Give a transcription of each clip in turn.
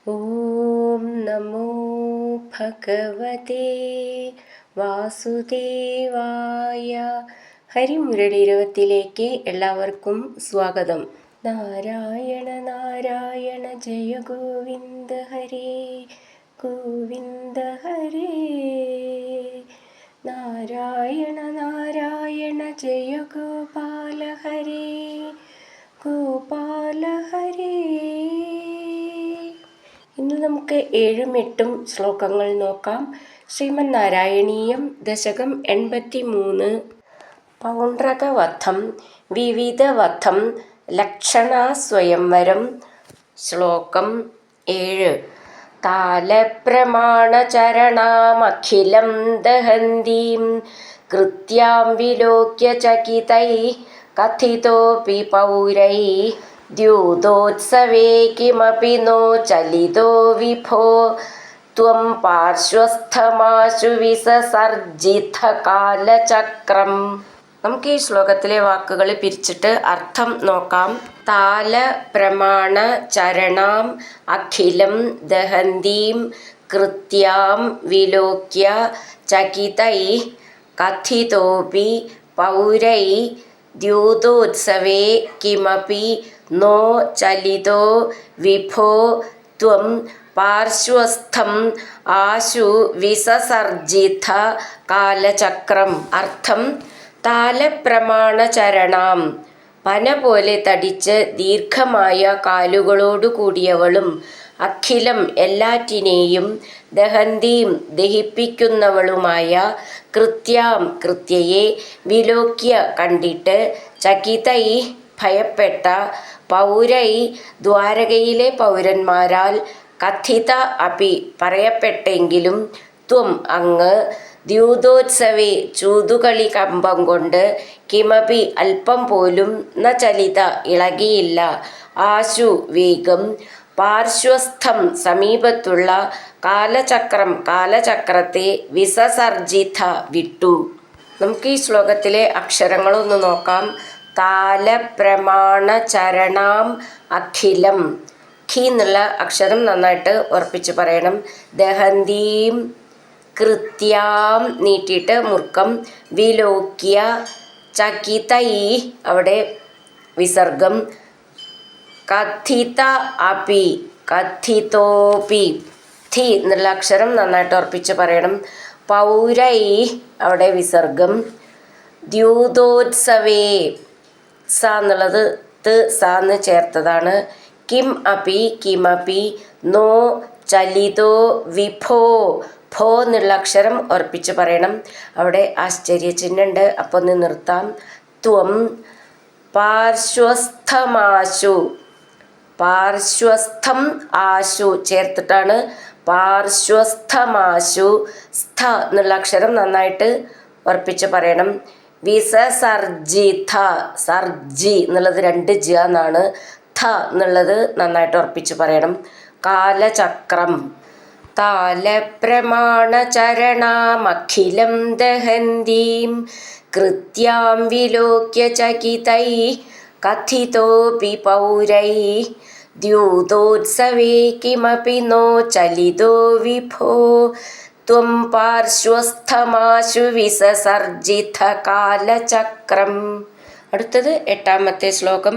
ഓം നമോ ഭഗവതേ വാസുദേവായ. ഹരിമുരളീരവത്തിലേക്ക് എല്ലാവർക്കും സ്വാഗതം. നാരായണ നാരായണ ജയ ഗോവിന്ദ ഹരേ ഗോവിന്ദ ഹരേ. നാരായണ നാരായണ ജയ ഗോപാല ഹരേ ഗോപാല ഹരേ. ഇന്ന് നമുക്ക് 7ഉം 8ഉം ശ്ലോകങ്ങൾ നോക്കാം. ശ്രീമന് നാരായണീയം ദശകം 83. പൗണ്ഡ്രകവധം വിവിധവധം ലക്ഷണാസ്വയംവരം. ശ്ലോകം 7. താലപ്രമാണചരണാമഖിലം ദഹന്തീം കൃത്യാം വിലോക്യ ചകിതൈ കഥിതോപി പൗരൈ ദ്യൂതോത്സവേ കിമപി നോ ചലിതോ വിഭോ ത്വം പാർശ്വസ്ഥമാശു വിസസർജിത കാലചക്രം. നമുക്ക് ഈ ശ്ലോകത്തിലെ വാക്കുകൾ പിരിച്ചിട്ട് അർത്ഥം നോക്കാം. താല പ്രമാണ ചരണാം അഖിലം ദഹന്തീം കൃത്യാം വിലോക്യ ചകിതൈ കഥിതോപി പൗരൈ ദ്യൂതോത്സവേ കിമപി നോ ചലിതോ വിഭോ ത്വം പാർശ്വസ്ഥം ആശു വിസസർജിത കാലചക്രം. അർത്ഥം: താലപ്രമാണചരണാം, പന പോലെ തടിച്ച് ദീർഘമായ കാലുകളോടു കൂടിയവളും അഖിലം എല്ലാറ്റിനെയും ദഹന്തീം ദഹിപ്പിക്കുന്നവളുമായ കൃത്യാം കൃത്യയെ വിലോക്യ കണ്ടിട്ട് ചകിതൈ ഭയപ്പെട്ട പൗരൈ ദ്വാരകയിലെ പൗരന്മാരാൽ കഥിത അപി പറയപ്പെട്ടെങ്കിലും ത്വം അങ്ങ് ദ്യൂതോത്സവേ ചൂതുകളി കമ്പം കൊണ്ട് കിമപി അല്പം പോലും ന ചലിത ഇളകിയില്ല ആശു വേഗം പാർശ്വസ്ഥം സമീപത്തുള്ള കാലചക്രം കാലചക്രത്തെ വിസസർജിത വിട്ടു. നമുക്ക് ഈ ശ്ലോകത്തിലെ അക്ഷരങ്ങളൊന്ന് നോക്കാം. താലപ്രമാണ ചരണാം അഖിലം, ഖി എന്നുള്ള അക്ഷരം നന്നായിട്ട് ഉറപ്പിച്ച് പറയണം. ദഹന്തീം, കൃത്യാം നീട്ടിയിട്ട് മുർക്കം, വിലോക്യ, ചകിതൈ അവിടെ വിസർഗം, കഥിത അപി, കഥിതോപി, ഥി എന്നുള്ള അക്ഷരം നന്നായിട്ട് ഉറപ്പിച്ച് പറയണം. പൗരൈ അവിടെ വിസർഗം, ദ്യൂതോത്സവേ സ എന്നുള്ളത് ത് സാന്ന് ചേർത്തതാണ്. കിം അപി കിമപി നോ ചലിതോ വിഭോ, ഭോ എന്നുള്ള അക്ഷരം ഉറപ്പിച്ച് പറയണം. അവിടെ ആശ്ചര്യചിഹ്നമുണ്ട്, അപ്പോൾ ഒന്ന് നിർത്താം. ത്വം പാർശ്വസ്ഥമാശു, പാർശ്വസ്ഥം ആശു ചേർത്തിട്ടാണ് പാർശ്വസ്ഥമാശു. സ്ഥ എന്നുള്ള അക്ഷരം നന്നായിട്ട് ഉറപ്പിച്ച് പറയണം. വിസസർജിത, സർജി എന്നുള്ളത് 2 ജ എന്നാണ്. ഥ എന്നുള്ളത് നന്നായിട്ട് ഉറപ്പിച്ച് പറയണം. കാലചക്രം. താലപ്രമാണചരണാമഖിലം ദഹന്തീം കൃത്യാം വിലോക്യ ചകിതൈ കഥിതോപി പൗരൈ ദ്യൂതോത്സവേ കിമപി നോ ചലിതോ വിഭോ ത്വം പാർശ്വസ്ഥമാശു വിസസർജിത കാലചക്രം. അടുത്തത് 8ാമത്തെ ശ്ലോകം.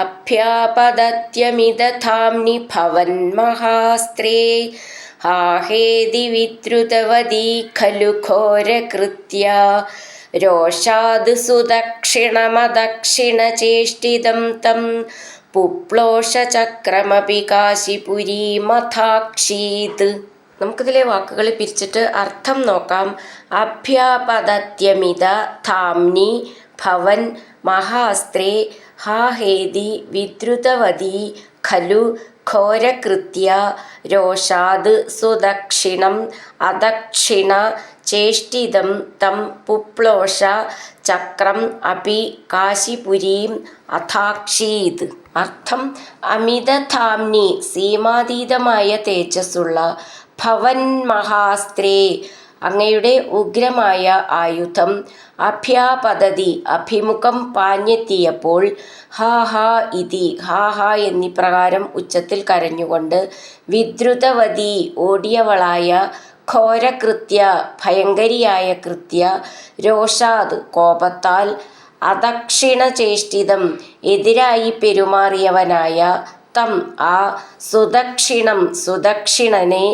അഭ്യാപദത്യമിദധാംനി ഭവന്മഹാസ്ത്രേ ഹാഹേതി വിദ്രുതവദീ ഖലു ഘോരകൃത്യ രോഷാദ് സുദക്ഷിണമദക്ഷിണചേഷ്ടിതം തം പുപ്ലോഷചക്രമപി കാശിപുരീമഥാക്ഷീത്. നമുക്കിതിലെ വാക്കുകൾ പിരിച്ചിട്ട് അർത്ഥം നോക്കാം. അഭ്യാപദത്യമിത ധാംനി ഭവൻ മഹാസ്ത്രേ ഹാഹേതി വിദ്രുതവദീ ഖലു ഘോരകൃത്യ രോഷാദ് സുദക്ഷിണം അദക്ഷിണ ചേഷ്ടിതം തം പുപ്ലോഷ ചക്രം അപി കാശിപുരീം അഥാക്ഷീത്. അർത്ഥം: അമിതധാംനി സീമാതീതമായ തേജസ്സുള്ള ഭവൻ മഹാസ്ത്രേ അങ്ങയുടെ ഉഗ്രമായ ആയുധം അഭ്യാപതതി അഭിമുഖം പാഞ്ഞെത്തിയപ്പോൾ ഹാ ഹാ ഇതി ഹാ ഹാ എന്നിപ്രകാരം ഉച്ചത്തിൽ കരഞ്ഞുകൊണ്ട് വിദ്രുതവതി ഓടിയവളായ ഘോരകൃത്യ ഭയങ്കരിയായ കൃത്യ രോഷാത് കോപത്താൽ അദക്ഷിണചേഷ്ടിതം എതിരായി പെരുമാറിയവനായ തം ആ സുദക്ഷിണനെ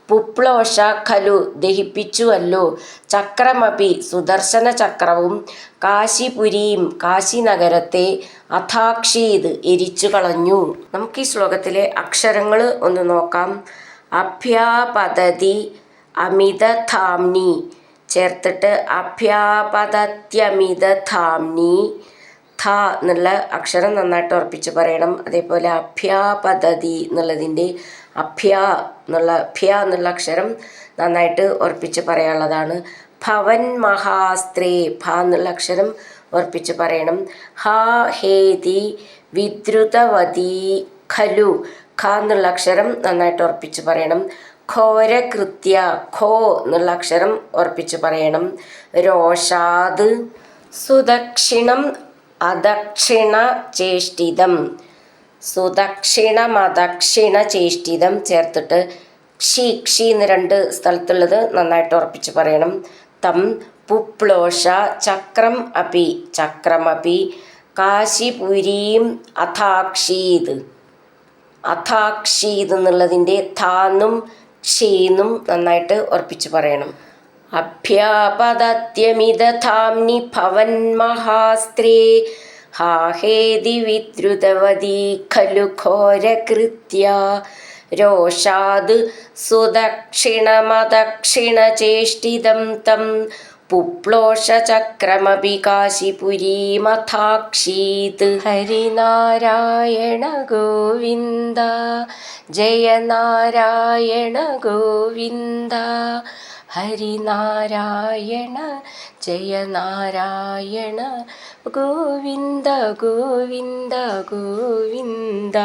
പുപ്ലോഷ ഖലു ദഹിപ്പിച്ചുവല്ലോ ചക്രമപി സുദർശന ചക്രവും കാശിപുരിയും കാശി നഗരത്തെ അഥാക്ഷീത് എരിച്ചു കളഞ്ഞു. നമുക്ക് ഈ ശ്ലോകത്തിലെ അക്ഷരങ്ങൾ ഒന്ന് നോക്കാം. അഭ്യാപതതി അമിതധാംനി ചേർത്തിട്ട് അഭ്യാപതത്യമിതധാംനി ഥ എന്നുള്ള അക്ഷരം നന്നായിട്ട് ഉറപ്പിച്ച് പറയണം. അതേപോലെ അഭ്യാപതതി എന്നുള്ളതിൻ്റെ ഭ്യ എന്നുള്ള അക്ഷരം നന്നായിട്ട് ഉറപ്പിച്ച് പറയാനുള്ളതാണ്. ഭവൻ മഹാസ്ത്രേ ഭ എന്നുള്ള അക്ഷരം ഉറപ്പിച്ച് പറയണം. ഹാ ഹേതി വിദ്രുതവതി ഖലു ഖ എന്നുള്ള അക്ഷരം നന്നായിട്ട് ഉറപ്പിച്ച് പറയണം. ഘോരകൃത്യ ഖോ എന്നുള്ള അക്ഷരം ഉറപ്പിച്ച് പറയണം. രോഷാത് സുദക്ഷിണം അദക്ഷിണചേഷ്ടിതം സുദക്ഷിണമദക്ഷിണചേഷ്ടിതം ചേർത്തിട്ട് ക്ഷി എന്ന് രണ്ട് സ്ഥലത്തുള്ളത് നന്നായിട്ട് ഉറപ്പിച്ച് പറയണം. തം പുപ്ലോഷ ചക്രമപി കാശിപുരീം അഥാക്ഷീത് എന്നുള്ളതിൻ്റെ താന്നും ക്ഷീന്നും നന്നായിട്ട് ഉറപ്പിച്ച് പറയണം. അഭ്യാപതത്യമിതധാംനി ഭവൻ മഹാസ്ത്രേ ഹാഹേതി വിദ്രുതവതി ഖലു ഘോരകൃത്യ രോഷാത് സുദക്ഷിണമദക്ഷിണചേഷ്ടിതം തം പുപ്ലോഷ ചക്രമപി കാശിപുരീമഥാക്ഷീത്. ഹരിനാരായണ ഗോവിന്ദ ജയ നാരായണ ഗോവിന്ദ ഹരിനാരായണ ജയ നാരായണ ഗോവിന്ദ ഗോവിന്ദ ഗോവിന്ദ.